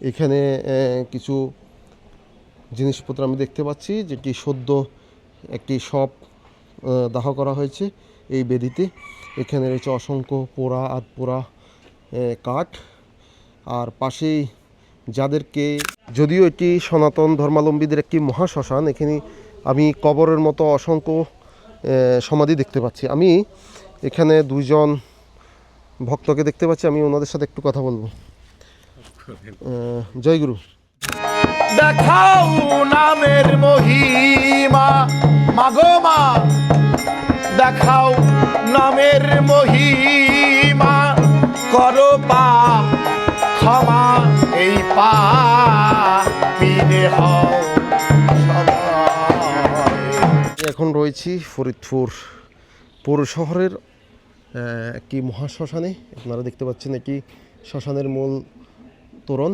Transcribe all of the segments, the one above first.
এখানে কিছু জিনিসপত্র আমি দেখতে পাচ্ছি, যেটি সদ্য একটি শপ দাহ করা হয়েছে এই বেদিতে। এখানে রয়েছে অসংখ্য পোড়া আধপোড়া কাঠ, আর পাশেই যাদেরকে, যদিও এটি সনাতন ধর্মাবলম্বীদের একটি মহাশ্মশান, এখানে আমি কবরের মতো অসংখ্য সমাধি দেখতে পাচ্ছি। আমি এখানে দুইজন ভক্তকে দেখতে পাচ্ছি, আমি ওনাদের সাথে একটু কথা বলবো। জয় গুরু। দেখাও নামের মহিমা মাগো মা, দেখাও নামের মহিমা, করো পাপ ক্ষমা, এই পাপীরে হও সদয়। এখন রয়েছি ফরিদপুর পৌর শহরের একটি মহাশ্মশানে। আপনারা দেখতে পাচ্ছেন এটি শ্মশানের মূল তোরণ।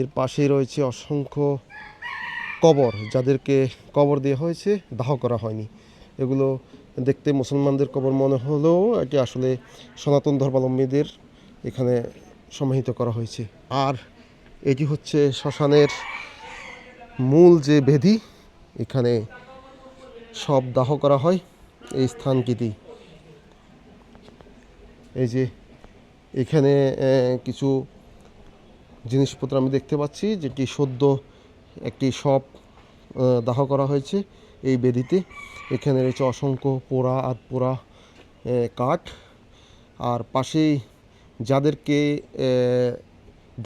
এর পাশেই রয়েছে অসংখ্য কবর, যাদেরকে কবর দেওয়া হয়েছে, দাহ করা হয়নি। এগুলো দেখতে মুসলমানদের কবর মনে হলেও এটি আসলে সনাতন ধর্মাবলম্বীদের এখানে সমাহিত করা হয়েছে। আর এটি হচ্ছে শ্মশানের মূল যে বেদি, এখানে সব দাহ করা হয় এই স্থানটিতেই। এই যে এখানে কিছু জিনিসপত্র আমি দেখতে পাচ্ছি, যেটি সদ্য একটি শপ দাহ করা হয়েছে এই বেদিতে। এখানে রয়েছে অসংখ্য পোড়া আধপোড়া কাঠ, আর পাশেই যাদেরকে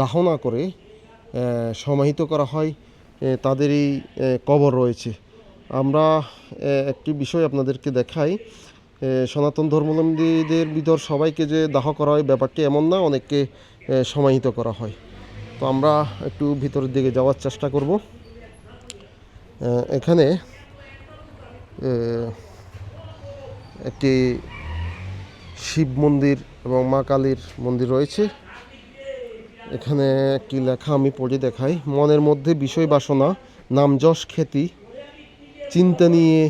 দাহ না করে সমাহিত করা হয় তাদেরই কবর রয়েছে। আমরা একটি বিষয় আপনাদেরকে দেখাই, সনাতন ধর্মাবলম্বীদের ভিতর সবাইকে যে দাহ করা হয় ব্যাপারটি এমন না, অনেককে সমাহিত করা হয়। তো আমরা একটু ভিতরের দিকে যাওয়ার চেষ্টা করব। এখানে একটি শিব মন্দির এবং মা কালীর মন্দির রয়েছে। এখানে একটি লেখা আমি পড়ে দেখাই, মনের মধ্যে বিষয় বাসনা, নাম যশ খ্যাতি, চিন্তা নিয়ে,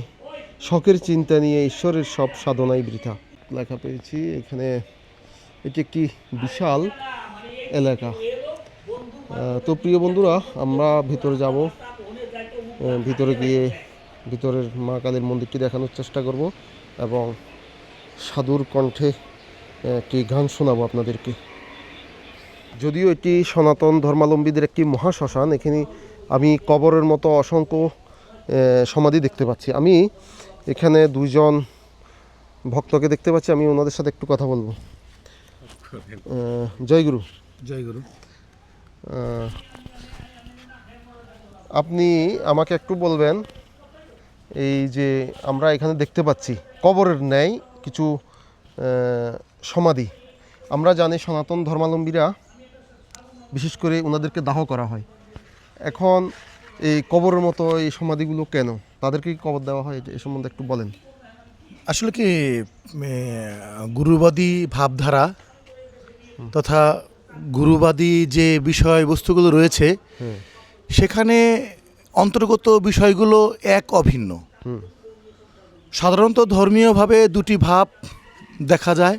শখের চিন্তা নিয়ে ঈশ্বরের সব সাধনাই বৃথা, লেখা পেয়েছি এখানে। এটি একটি বিশাল এলাকা। তো প্রিয় বন্ধুরা, আমরা ভিতরে যাব। ভিতরে গিয়ে ভিতরের মা কালীর মন্দিরটি দেখানোর চেষ্টা করব এবং সাধুর কণ্ঠে একটি গান শোনাবো আপনাদেরকে। যদিও এটি সনাতন ধর্মাবলম্বীদের একটি মহাশ্মশান, এখানে আমি কবরের মতো অসংখ্য সমাধি দেখতে পাচ্ছি। আমি এখানে দুইজন ভক্তকে দেখতে পাচ্ছি, আমি ওনাদের সাথে একটু কথা বলবো। জয় গুরু। জয় গুরু। আপনি আমাকে একটু বলবেন, এই যে আমরা এখানে দেখতে পাচ্ছি কবরের ন্যায় কিছু সমাধি। আমরা জানি সনাতন ধর্মাবলম্বীরা বিশেষ করে ওনাদেরকে দাহ করা হয়। এখন এই কবরের মতো এই সমাধিগুলো কেন, তাদেরকে কি কবর দেওয়া হয়, এ সম্বন্ধে একটু বলেন। আসলে কি গুরুবাদী ভাবধারা তথা গুরুবাদী যে বিষয়বস্তুগুলো রয়েছে সেখানে অন্তর্গত বিষয়গুলো এক অভিন্ন। সাধারণত ধর্মীয়ভাবে দুটি ভাব দেখা যায়,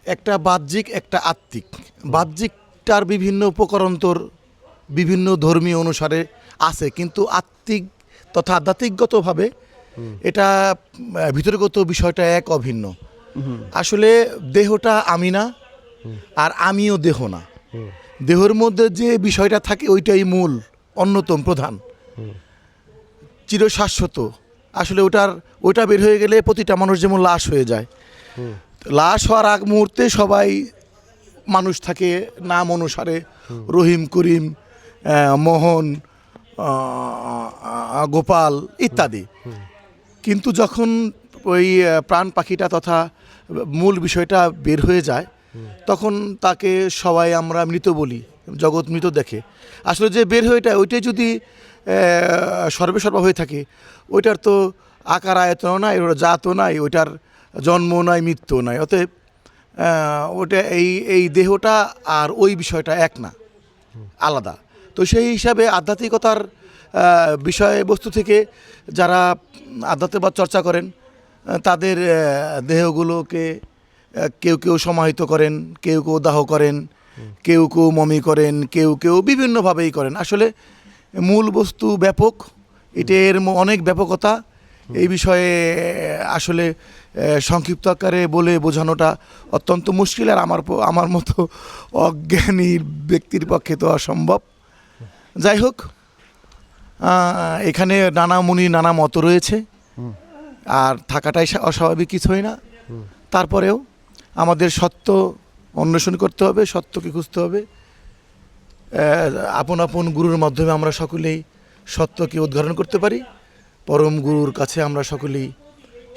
একটা বাহ্যিক, একটা আত্মিক। বাহ্যিকটার বিভিন্ন উপকরন্তর বিভিন্ন ধর্মীয় অনুসারে আছে, কিন্তু আত্মিক তথা আধ্যাত্মিকগতভাবে এটা ভিতরগত বিষয়টা এক অভিন্ন। আসলে দেহটা আমি না, আর আমিও দেহ না। দেহের মধ্যে যে বিষয়টা থাকে ওইটাই মূল, অন্যতম, প্রধান, চিরশাশ্বত। আসলে ওটা বের হয়ে গেলে প্রতিটা মানুষ যেমন লাশ হয়ে যায়। লাশ হওয়ার আগ মুহূর্তে সবাই মানুষ থাকে নাম অনুসারে, রহিম, করিম, মোহন, গোপাল ইত্যাদি। কিন্তু যখন ওই প্রাণ পাখিটা তথা মূল বিষয়টা বের হয়ে যায়, তখন তাকে সবাই আমরা মৃত বলি, জগৎ মৃত দেখে। আসলে যে বের হয়ে ওইটাই যদি সর্বেসর্বা হয়ে থাকে, ওইটার তো আকার আয়তন নাই, ওটার জাতও নাই, ওইটার জন্ম নাই, মৃত্যু নাই। অতএব ওটা এই দেহটা আর ওই বিষয়টা এক না, আলাদা। তো সেই হিসাবে আধ্যাত্মিকতার বিষয়বস্তু থেকে যারা আধ্যাত্মিকবাদ চর্চা করেন তাদের দেহগুলোকে কেউ কেউ সমাহিত করেন, কেউ কেউ দাহ করেন, কেউ কেউ মমি করেন, কেউ কেউ বিভিন্নভাবেই করেন। আসলে মূল বস্তু ব্যাপক, এর অনেক ব্যাপকতা। এই বিষয়ে আসলে সংক্ষিপ্ত আকারে বলে বোঝানোটা অত্যন্ত মুশকিল, আর আমার মতো অজ্ঞানী ব্যক্তির পক্ষে তো অসম্ভব। যাই হোক, এখানে নানা মুনি নানা মত রয়েছে, আর থাকাটাই অস্বাভাবিক কিছুই না। তারপরেও আমাদের সত্য অন্বেষণ করতে হবে, সত্যকে খুঁজতে হবে। আপন আপন গুরুর মাধ্যমে আমরা সকলেই সত্যকে উদ্ঘাটন করতে পারি। পরম গুরুর কাছে আমরা সকলেই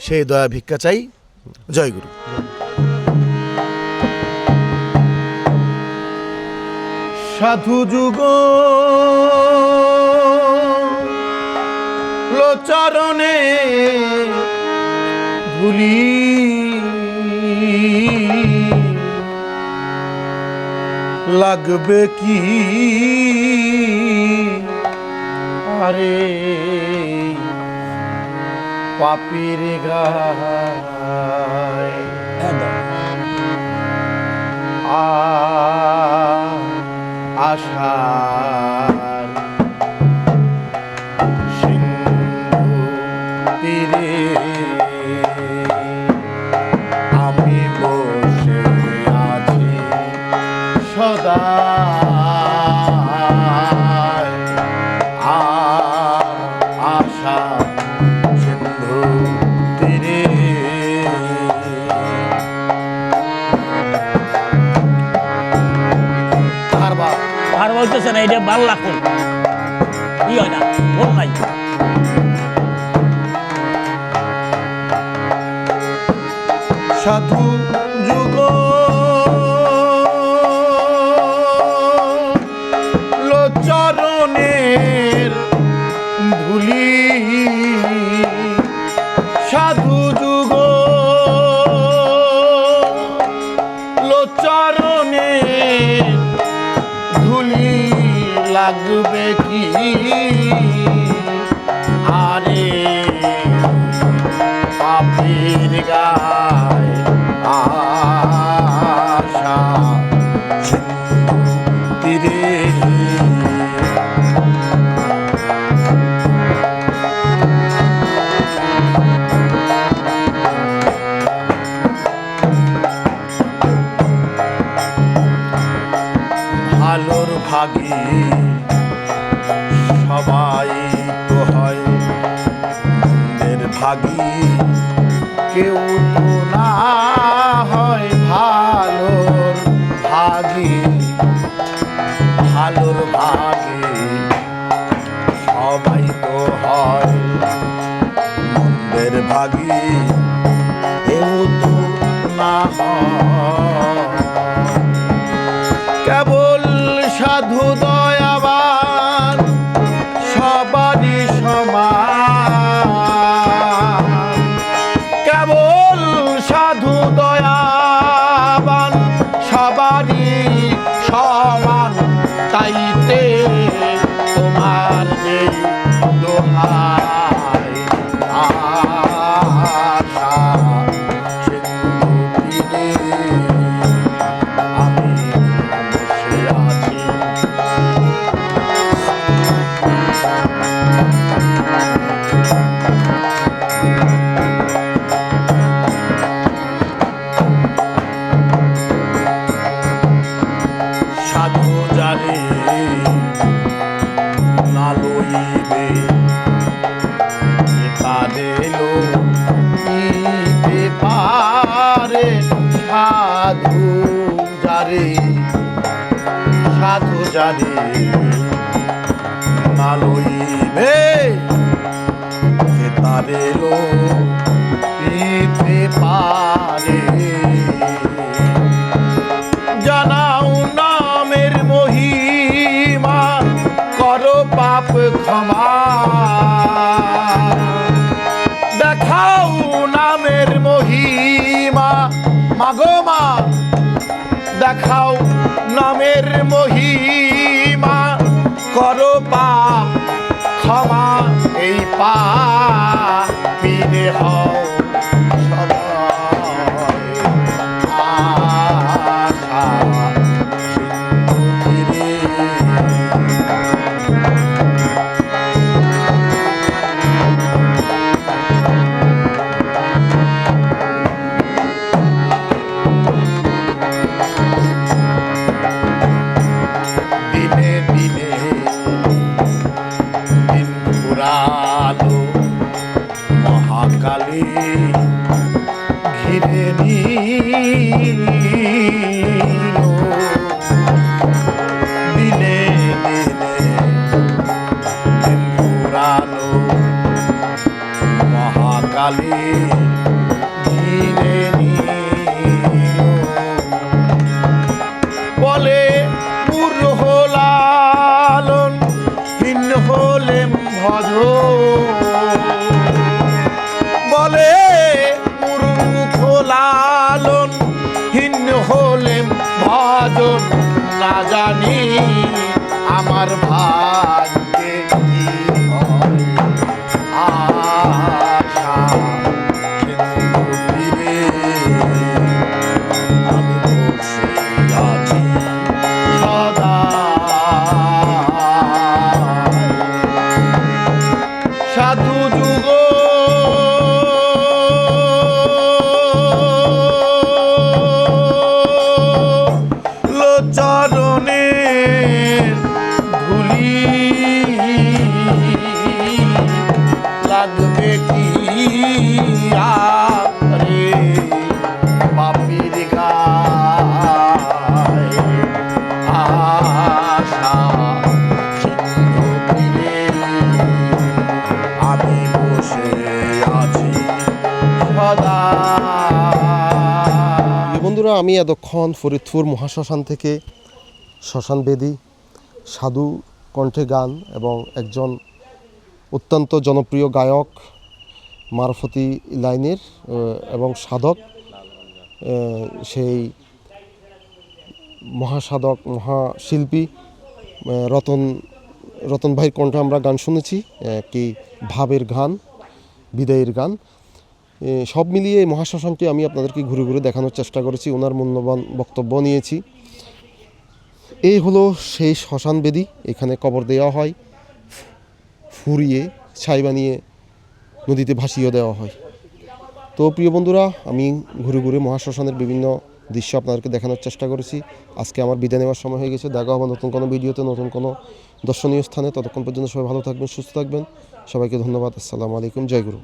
সেই দয়া ভিক্ষা চাই। জয় গুরু। সাধু যুগ চরণে ধুলি লাগবে কি আরে পাপীর গায় আশার সিন্ধু তীরে আমি বসে আছি সদা, আশা সিন্ধু তীরে। আর বলতেছে না এটা ভাল লাগবে কি হয় না বল নাই। সাধু যুগ চরণের ধুলি, সাধু যুগ চরণের ধুলি লাগবে কি আরে পাপীর গায় আশা সিন্ধু তীরে। ভালোর ভাগী সবাই তো হয়, মন্দের ভাগী কেউ তো না হয়। ভালোর ভাগী, ভালোর ভাগী সবাই তো হয়, মন্দের ভাগী কেউ তো না হয়। কেবল সাধু দয়াবান সবারই সমান, কেবল সাধু দয়াবান সবারই সমান। তাইতে তোমার যে দোহাই আশা সিন্ধু তীরে আমি বসে আছি। সাধু জানে না লইবে তাদেরও দিতে পারে। সাধু জানে, সাধু জানে না লইবে তাদেরও দিতে পারে। জানাও নামের মহিমা, করো পাপ ক্ষমা। দেখাও নামের মহিমা, মাগো মা দেখাও নামের মহিমা। করো পাপ ক্ষমা, এই পাপীরে হও সদয় আশা সিন্ধু আমার ভাগ্যে কি হবে আশা সিন্ধু তীরে আমি বসে আছি সদা সাধু যুগ চরণের ধুলি লাগবে কি রে পাপির গায় আশা সিন্ধু তীরে আমি বসে আছি সদা। বন্ধুরা, আমি এতক্ষণ ফরিদপুর মহাশ্মশান থেকে শ্মশান বেদী, সাধু কণ্ঠে গান এবং একজন অত্যন্ত জনপ্রিয় গায়ক, মারফতি লাইনের এবং সাধক, সেই মহাসাধক মহাশিল্পী রতন ভাইয়ের কণ্ঠে আমরা গান শুনেছি, একটি ভাবের গান, বিদায়ের গান। সব মিলিয়ে এই মহাশ্মশানটি আমি আপনাদেরকে ঘুরে ঘুরে দেখানোর চেষ্টা করেছি, ওনার মূল্যবান বক্তব্য নিয়েছি। এই হলো সেই শ্মশান বেদী, এখানে কবর দেওয়া হয়, ফুরিয়ে ছাই বানিয়ে নদীতে ভাসিয়ে দেওয়া হয়। তো প্রিয় বন্ধুরা, আমি ঘুরে ঘুরে মহাশ্মশানের বিভিন্ন দৃশ্য আপনাদেরকে দেখানোর চেষ্টা করেছি। আজকে আমার বিদায় নেওয়ার সময় হয়ে গেছে। দেখা হবে নতুন কোনো ভিডিওতে, নতুন কোনো দর্শনীয় স্থানে। ততক্ষণ পর্যন্ত সবাই ভালো থাকবেন, সুস্থ থাকবেন। সবাইকে ধন্যবাদ। আসসালামু আলাইকুম। জয় গুরু।